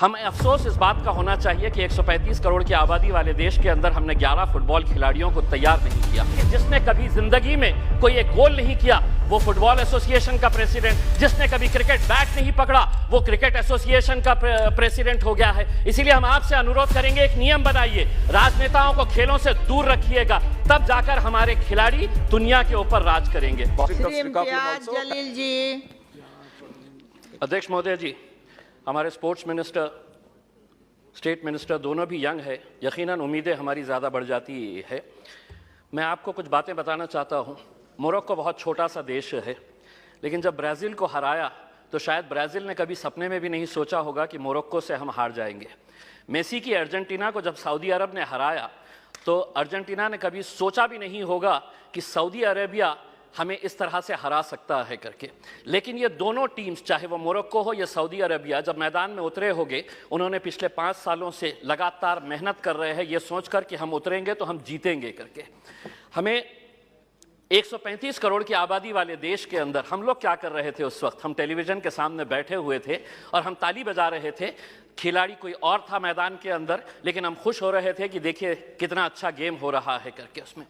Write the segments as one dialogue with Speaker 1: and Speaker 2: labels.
Speaker 1: हमें अफसोस इस बात का होना चाहिए कि 135 करोड़ की आबादी वाले देश के अंदर हमने 11 फुटबॉल खिलाड़ियों को तैयार नहीं किया। जिसने कभी जिंदगी में कोई एक गोल नहीं किया वो फुटबॉल एसोसिएशन का प्रेसिडेंट, जिसने कभी क्रिकेट बैट नहीं पकड़ा वो क्रिकेट एसोसिएशन का प्रेसिडेंट हो गया है। इसीलिए हम आपसे अनुरोध करेंगे, एक नियम बनाइए, राजनेताओं को खेलों से दूर रखिएगा, तब जाकर हमारे खिलाड़ी दुनिया के ऊपर राज करेंगे।
Speaker 2: जलील जी।
Speaker 1: अध्यक्ष महोदय जी, हमारे स्पोर्ट्स मिनिस्टर, स्टेट मिनिस्टर दोनों भी यंग है, यकीनन उम्मीदें हमारी ज़्यादा बढ़ जाती है। मैं आपको कुछ बातें बताना चाहता हूँ। मोरक्को बहुत छोटा सा देश है, लेकिन जब ब्राज़ील को हराया तो शायद ब्राज़ील ने कभी सपने में भी नहीं सोचा होगा कि मोरक्को से हम हार जाएंगे। मेसी की अर्जेंटीना को जब सऊदी अरब ने हराया तो अर्जेंटीना ने कभी सोचा भी नहीं होगा कि सऊदी अरेबिया हमें इस तरह से हरा सकता है करके। लेकिन ये दोनों टीम्स, चाहे वो मोरक्को हो या सऊदी अरेबिया, जब मैदान में उतरे होंगे, उन्होंने पिछले 5 सालों से लगातार मेहनत कर रहे हैं ये सोचकर कि हम उतरेंगे तो हम जीतेंगे करके। हमें 135 करोड़ की आबादी वाले देश के अंदर हम लोग क्या कर रहे थे उस वक्त? हम टेलीविज़न के सामने बैठे हुए थे और हम ताली बजा रहे थे। खिलाड़ी कोई और था मैदान के अंदर, लेकिन हम खुश हो रहे थे कि देखिए कितना अच्छा गेम हो रहा है करके। उसमें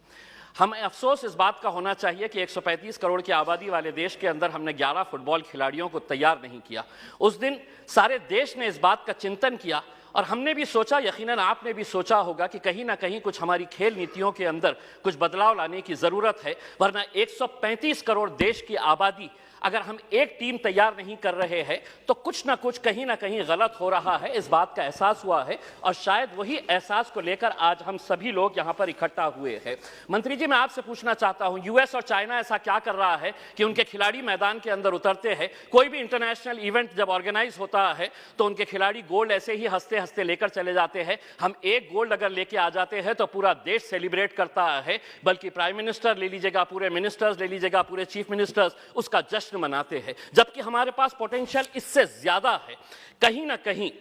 Speaker 1: हमें अफसोस इस बात का होना चाहिए कि 135 करोड़ की आबादी वाले देश के अंदर हमने 11 फुटबॉल खिलाड़ियों को तैयार नहीं किया। उस दिन सारे देश ने इस बात का चिंतन किया और हमने भी सोचा, यकीनन आपने भी सोचा होगा कि कहीं ना कहीं कुछ हमारी खेल नीतियों के अंदर कुछ बदलाव लाने की ज़रूरत है, वरना 135 करोड़ देश की आबादी अगर हम एक टीम तैयार नहीं कर रहे हैं तो कुछ ना कुछ कहीं ना कहीं गलत हो रहा है। इस बात का एहसास हुआ है और शायद वही एहसास को लेकर आज हम सभी लोग यहाँ पर इकट्ठा हुए हैं। मंत्री जी, मैं आपसे पूछना चाहता हूँ, यूएस और चाइना ऐसा क्या कर रहा है कि उनके खिलाड़ी मैदान के अंदर उतरते हैं? कोई भी इंटरनेशनल इवेंट जब ऑर्गेनाइज होता है तो उनके खिलाड़ी गोल्ड ऐसे ही हंसते हंसते लेकर चले जाते हैं। हम एक गोल्ड अगर लेके आ जाते हैं तो पूरा देश सेलिब्रेट करता है, बल्कि प्राइम मिनिस्टर ले लीजिएगा, पूरे मिनिस्टर्स ले लीजिएगा, पूरे चीफ मिनिस्टर्स उसका जश्न मनाते हैं, जबकि हमारे पास पोटेंशियल इससे ज्यादा है। कहीं ना कहीं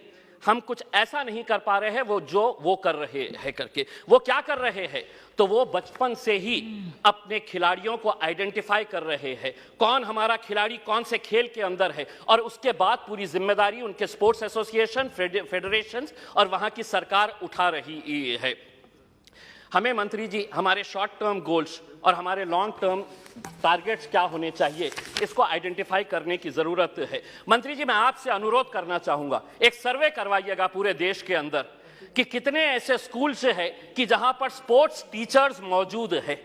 Speaker 1: हम कुछ ऐसा नहीं कर पा रहे हैं वो कर रहे हैं करके। वो क्या कर रहे हैं? तो वो बचपन से ही अपने खिलाड़ियों को आइडेंटिफाई कर रहे हैं, कौन हमारा खिलाड़ी कौन से खेल के अंदर है, और उसके बाद पूरी जिम्मेदारी उनके स्पोर्ट्स एसोसिएशन, फेडरेशंस और वहां की सरकार उठा रही है। हमें मंत्री जी हमारे शॉर्ट टर्म गोल्स और हमारे लॉन्ग टर्म टारगेट्स क्या होने चाहिए, इसको आइडेंटिफाई करने की ज़रूरत है। मंत्री जी, मैं आपसे अनुरोध करना चाहूँगा, एक सर्वे करवाइएगा पूरे देश के अंदर कि कितने ऐसे स्कूल्स हैं कि जहाँ पर स्पोर्ट्स टीचर्स मौजूद है।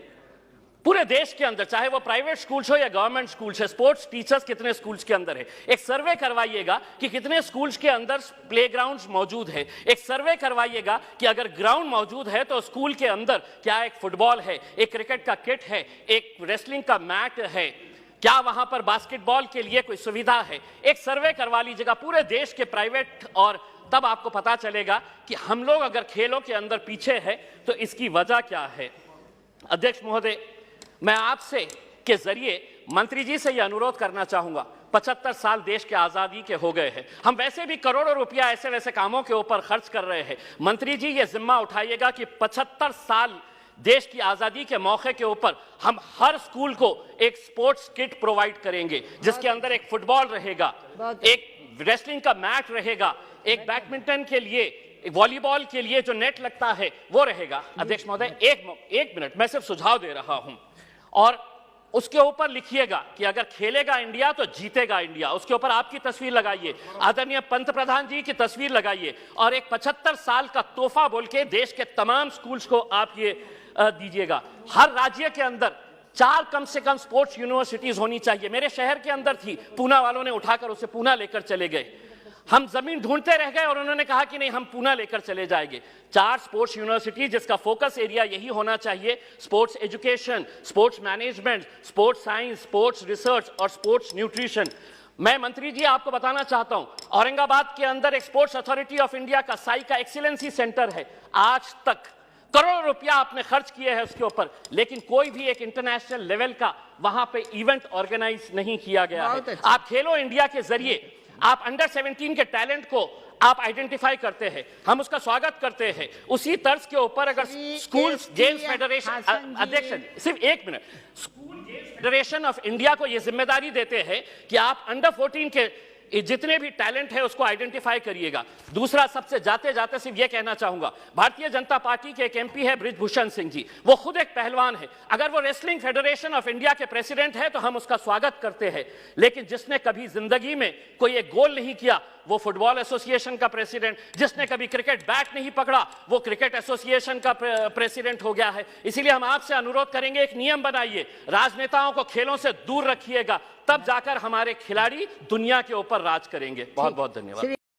Speaker 1: पूरे देश के अंदर, चाहे वो प्राइवेट स्कूल्स हो या गवर्नमेंट स्कूल्स है, स्पोर्ट्स टीचर्स कितने स्कूल्स के अंदर है। एक सर्वे करवाइएगा कि कितने स्कूल्स के अंदर प्लेग्राउंड्स मौजूद है। एक सर्वे करवाइएगा कि अगर ग्राउंड मौजूद है तो स्कूल के अंदर क्या एक फुटबॉल है, एक क्रिकेट का किट है, एक रेसलिंग का मैट है, क्या वहां पर बास्केटबॉल के लिए कोई सुविधा है। एक सर्वे करवा लीजिएगा पूरे देश के प्राइवेट, और तब आपको पता चलेगा कि हम लोग अगर खेलों के अंदर पीछे है तो इसकी वजह क्या है। अध्यक्ष महोदय, मैं आपसे के जरिए मंत्री जी से यह अनुरोध करना चाहूंगा, 75 साल देश के आज़ादी के हो गए हैं, हम वैसे भी करोड़ों रुपया ऐसे वैसे कामों के ऊपर खर्च कर रहे हैं। मंत्री जी ये जिम्मा उठाइएगा कि 75 साल देश की आज़ादी के मौके के ऊपर हम हर स्कूल को एक स्पोर्ट्स किट प्रोवाइड करेंगे, जिसके अंदर एक फुटबॉल रहेगा, एक रेसलिंग का मैट रहेगा, एक बैडमिंटन के लिए, एक वॉलीबॉल के लिए जो नेट लगता है वो रहेगा। अध्यक्ष महोदय, एक मिनट, मैं सिर्फ सुझाव दे रहा हूं, और उसके ऊपर लिखिएगा कि अगर खेलेगा इंडिया तो जीतेगा इंडिया। उसके ऊपर आपकी तस्वीर लगाइए, आदरणीय पंत प्रधान जी की तस्वीर लगाइए, और एक 75 साल का तोहफा बोल के देश के तमाम स्कूल्स को आप ये दीजिएगा। हर राज्य के अंदर 4 कम से कम स्पोर्ट्स यूनिवर्सिटीज होनी चाहिए। मेरे शहर के अंदर थी, पूना वालों ने उठाकर उसे पूना लेकर चले गए। हम जमीन ढूंढते रह गए और उन्होंने कहा कि नहीं, हम पूना लेकर चले जाएंगे। 4 स्पोर्ट्स यूनिवर्सिटी जिसका फोकस एरिया यही होना चाहिए, sports education, sports management, sports science, sports research और स्पोर्ट्स न्यूट्रिशन। मैं मंत्री जी आपको बताना चाहता हूं, औरंगाबाद के अंदर एक स्पोर्ट्स अथॉरिटी ऑफ इंडिया का साई का एक्सीलेंसी सेंटर है। आज तक करोड़ों रुपया आपने खर्च किए हैं उसके ऊपर, लेकिन कोई भी एक इंटरनेशनल लेवल का वहां पे इवेंट ऑर्गेनाइज नहीं किया गया है। आप खेलो इंडिया के जरिए आप अंडर 17 के टैलेंट को आप आइडेंटिफाई करते हैं, हम उसका स्वागत करते हैं। उसी तर्ज के ऊपर अगर स्कूल गेम्स फेडरेशन, अध्यक्ष सिर्फ एक minute, school games federation of India को यह जिम्मेदारी देते हैं कि आप अंडर 14 के ये जितने भी टैलेंट है उसको आइडेंटिफाई करिएगा। दूसरा, सबसे जाते जाते सिर्फ ये कहना चाहूंगा, भारतीय जनता पार्टी के एक एमपी है बृजभूषण सिंह जी, वो खुद एक पहलवान है। अगर वो रेसलिंग फेडरेशन ऑफ इंडिया के प्रेसिडेंट है तो हम उसका स्वागत करते हैं, लेकिन जिसने कभी जिंदगी में कोई एक गोल नहीं किया वो फुटबॉल एसोसिएशन का प्रेसिडेंट, जिसने कभी क्रिकेट बैट नहीं पकड़ा वो क्रिकेट एसोसिएशन का प्रेसिडेंट हो गया है। इसीलिए हम आपसे अनुरोध करेंगे, एक नियम बनाइए, राजनेताओं को खेलों से दूर रखिएगा, तब जाकर हमारे खिलाड़ी दुनिया के ऊपर राज करेंगे। बहुत बहुत धन्यवाद।